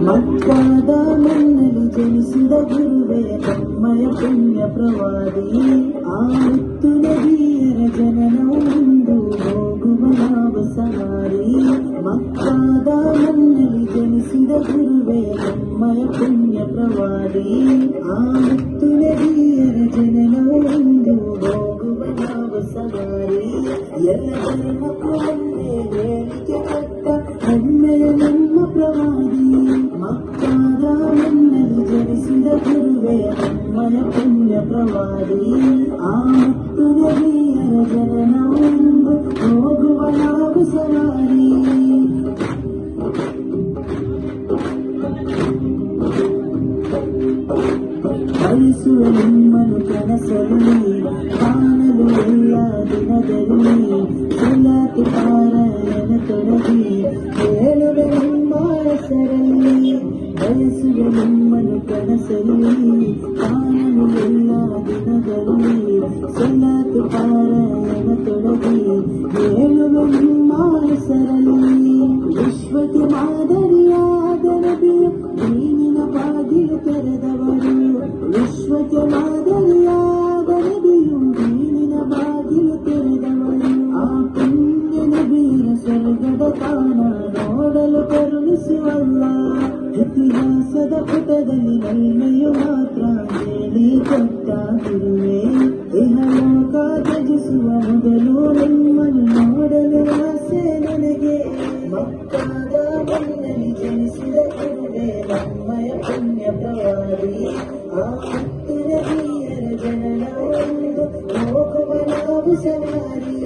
ಮಕ್ಕಳಾದ ಮಣ್ಣಲ್ಲಿ ಜನಿಸಿದ ಗುರುವೇ ನಮ್ಮಯ ಪುಣ್ಯ ಪ್ರವಾದಿ. ಆ ಮುತ್ತು ನದಿಯರ ಜನನವು ಮುಂದು ಹೋಗುವ ನಾವು ಸವಾರಿ. ಮಕ್ಕಳಾದ ಮಣ್ಣಲ್ಲಿ ಜನಿಸಿದ ಗುರುವೇ ನಮ್ಮಯ ಪುಣ್ಯ ಪ್ರವಾದಿ. ಆ ಮುತ್ತು ನದಿಯರ ಜನನವು ಮುಂದು ಹೋಗುವ ನಾವು ಸವಾರಿ. ಎಲ್ಲ ಧರ್ಮಕ್ಕೂ ಒಂದೇ ಹೇಳಿಕೆ ಕೊಟ್ಟ ಹೆಮ್ಮೆಯ ನಮ್ಮ ಪ್ರವಾದಿ. ಮಕ್ಕಳಾದ ಮಣ್ಣಲ್ಲಿ ಜನಿಸಿದ ಗುರುವೇ ನಮ್ಮಯ ಪುಣ್ಯ ಪ್ರವಾದಿ. ಆ ಮುತ್ತು ನದಿಯರ ಜನನವೊಂದು ಹೋಗುವ ನಾವು ಸವಾರಿ. ಬಯಸುವ ನಿಮ್ಮನ್ನು ಕನಸಲ್ಲಿ ಕಾಣಲು ಎಲ್ಲ ದಿನದಲ್ಲಿ ಸುಲತಿ ಪಾರಾಯಣ ತೊಡಗಿ ಹೇಳುವೆ ನಿಮ್ಮ ಹೆಸರಲ್ಲಿ. ಬಯಸುವ ನಿಮ್ಮನ್ನು ಕನಸಲ್ಲಿ ಕಾಣಲು ಎಲ್ಲ ದಿನದಲ್ಲಿ ಸುಲತಿ ಪಾರಾಯಣ ತೊಡಗಿ ಹೇಳುವೆ ನಿಮ್ಮ ಹೆಸರಲ್ಲಿ. ವಿಶ್ವಕ್ಕೆ ಮಾದರಿಯಾದ ನಬಿಯು ದೀನಿನ ಬಾಗಿಲು ತೆರೆದವರು. ವಿಶ್ವಕ್ಕೆ ಮಾದರಿಯಾದ ನಬಿಯು ದೀನಿನ ಬಾಗಿಲು ತೆರೆದವರು. ಆ ಪುಣ್ಯ ನಬಿಯ ಸ್ವರ್ಗದ ತಾಣ ನೋಡಲು ಕರುಣಿಸುವಲ್ಲ. ಇತಿಹಾಸದ ಪುಟದಲ್ಲಿ ನಲ್ಮೆಯು ಮಾತ್ರ ಹೇಳಿ ಕೊಟ್ಟ ಗುರುವೇ. ಇಹಲೋಕ ತ್ಯಜಿಸುವ ಮೊದಲು ನಿಮ್ಮನ್ನು ನೋಡಲು ಆಸೆ ನನಗೆ. ಮಕ್ಕಳಾದ ಮಣ್ಣಲ್ಲಿ ಜನಿಸಿದ ಗುರುವೇ ನಮ್ಮಯ ಪುಣ್ಯ ಪ್ರವಾದಿ. ಆ ಮುತ್ತು ನದಿಯರ ಜನನವೊಂದು ಹೋಗುವ ನಾವು ಸವಾರಿ.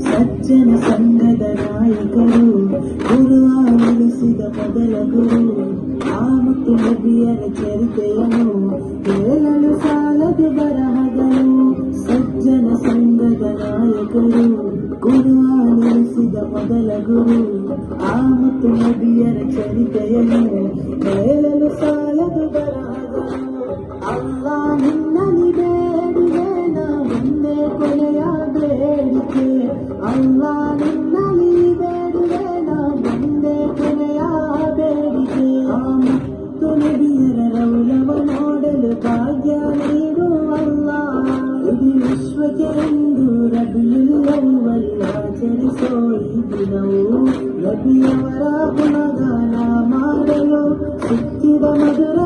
ಸಜ್ಜನ ಸಂಘದ ನಾಯಕರು ಗುರುವ ಉಳಿಸಿದ ಮೊದಲ ಗುರು. ಆ ಮುತ್ತು ನಬಿಯರ ಚರಿತೆಯನ್ನು ಹೇಳಲು ಸಾಲದು ಬರಹಗಳು. ಸಜ್ಜನ ಸಂಘದ ನಾಯಕರು ಗುರುವ ಉಳಿಸಿದ ಮೊದಲ ಗುರು. ಆ ಮುತ್ತು ನಬಿಯರ ಚರಿತೆಯನ್ನು ಹೇಳಲು ಸಾಲದು ಬರಹಗಳು. ಅಲ್ಲಾ ನಿನ್ನಲ್ಲಿ ಬೇಡಿದೆ ನಾ ಒಂದೇ ಕೊನೆಯ ಬೇಡಿಕೆ. ಅಲ್ಲಾ ನಿನ್ನಲ್ಲಿ ಬೇಡಿದೆ ನಾ ಒಂದೇ ಕೊನೆಯ ಬೇಡಿಕೆ. ಆ ಮುತ್ತು ನಬಿಯರ ರೌಲವ ನೋಡಲು ಭಾಗ್ಯ ನೀಡುವಲ್ಲ. ಇಡೀ ವಿಶ್ವಕ್ಕೆ ಎಂದು ರಬಿಯುಲ್ ಅವ್ವಲ್ ಆಚರಿಸೋ ಈ ದಿನವು ನಬಿಯವರ ಗುಣಗಾನ ಮಾಡಲು ಸಿಕ್ಕಿದ ಮಧುರ